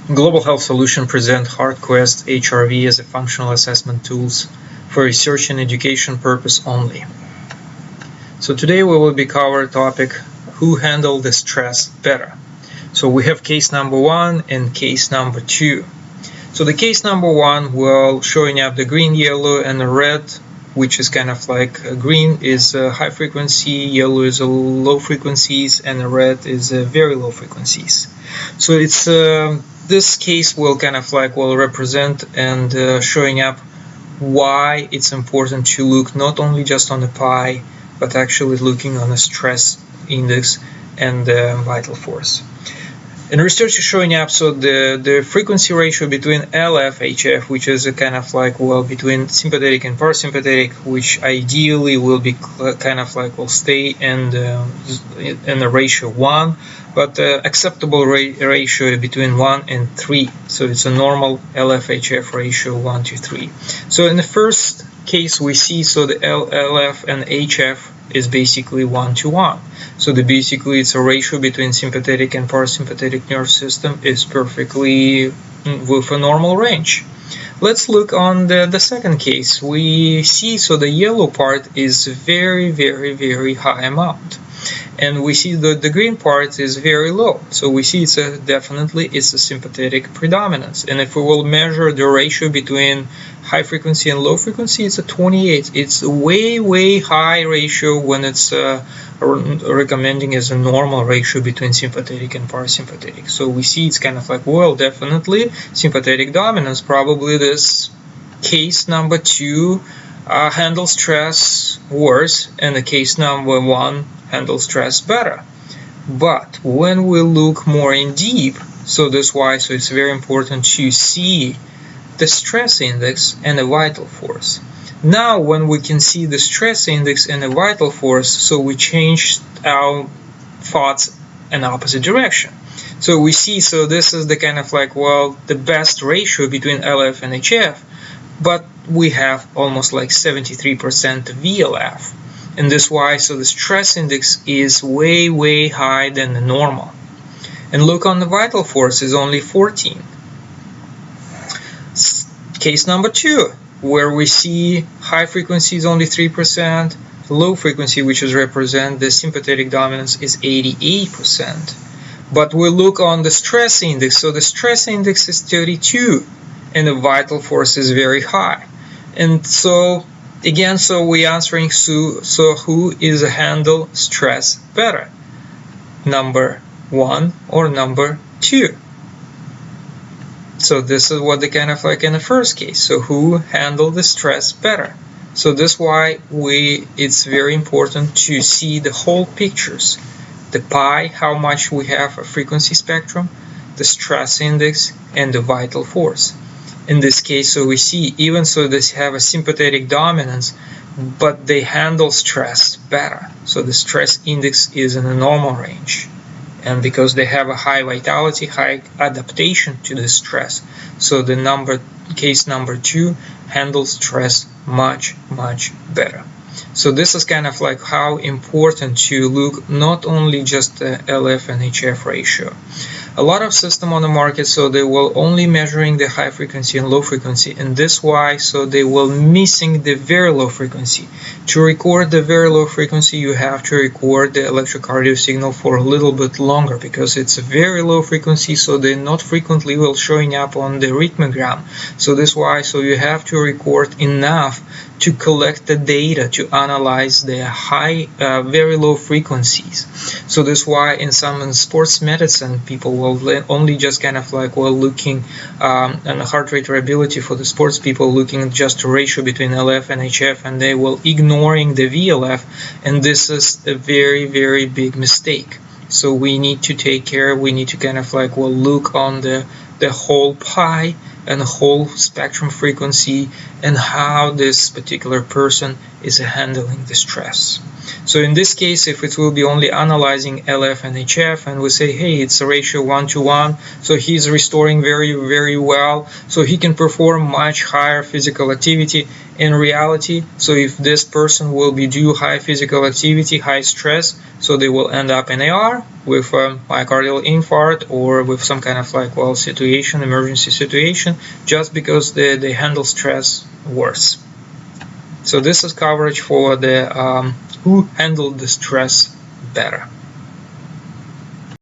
Global Health Solutions present HeartQuest HRV as a functional assessment tools for research and education purpose only. So today we will be covering the topic who handle the stress better. So we have case number 1 and case number 2. So the case number 1 will showing up the green, yellow, and the red, which is kind of like green is high frequency, yellow is low frequencies, and the red is very low frequencies. So it's this case will kind of like will represent and showing up why it's important to look not only just on the pi, but actually looking on the stress index and the vital force. And research is showing up, so the frequency ratio between LF, HF, which is a kind of like, well, between sympathetic and parasympathetic, which ideally will be kind of like will stay in the ratio 1, but acceptable ratio between 1 and 3. So it's a normal LF, HF ratio 1 to 3. So in the first case we see, so the LF and HF is basically 1 to 1. So basically it's a ratio between sympathetic and parasympathetic nerve system is perfectly with a normal range. Let's look on the second case. We see, so the yellow part is very high amount, and we see the green part is very low. So we see it's definitely a sympathetic predominance. And if we will measure the ratio between high frequency and low frequency, it's a 28. It's a way high ratio when it's recommending as a normal ratio between sympathetic and parasympathetic. So we see it's kind of like, well, definitely sympathetic dominance. Probably this case number 2 handles stress worse, and the case number 1 handles stress better. But when we look more in deep, so that's why so it's very important to see the stress index and the vital force. Now when we can see the stress index and the vital force, so we change our thoughts in opposite direction. So we see, so this is the kind of like, well, the best ratio between LF and HF, but we have almost like 73% VLF. And this why, so the stress index is way higher than the normal. And look on the vital force is only 14. Case number 2, where we see high frequency is only 3%, low frequency, which is represent the sympathetic dominance, is 88%. But we look on the stress index, so the stress index is 32, and the vital force is very high. And so again, so we answering, so who is handle stress better, number 1 or number 2? So this is what they kind of like in the first case. So who handle the stress better? So this why it's very important to see the whole pictures. The pi, how much we have a frequency spectrum, the stress index, and the vital force. In this case, so we see even so they have a sympathetic dominance, but they handle stress better. So the stress index is in a normal range. And because they have a high vitality, high adaptation to the stress, so the case number 2 handles stress much better. So this is kind of like how important to look not only just the LF and HF ratio. A lot of systems on the market, so they will only measuring the high frequency and low frequency, and this why so they will missing the very low frequency. To record the very low frequency, you have to record the electrocardiogram signal for a little bit longer, because it's a very low frequency, so they not frequently will showing up on the rhythmogram. So this why so you have to record enough to collect the data to analyze the high very low frequencies. So this why in some sports medicine people will only just kind of like looking on the heart rate variability for the sports people, looking just the ratio between LF and HF, and they will ignoring the VLF, and this is a very big mistake. So we need to take care, we need to kind of like look on the whole pi and the whole spectrum frequency and how this particular person is handling the stress. So in this case, if it will be only analyzing LF and HF, and we say, hey, it's a ratio 1 to 1, so he's restoring very well, so he can perform much higher physical activity. In reality, so if this person will be do high physical activity, high stress, so they will end up in AR, with myocardial infarct or with some kind of like, well, situation, emergency situation, just because they handle stress worse. So this is coverage for the who handled the stress better.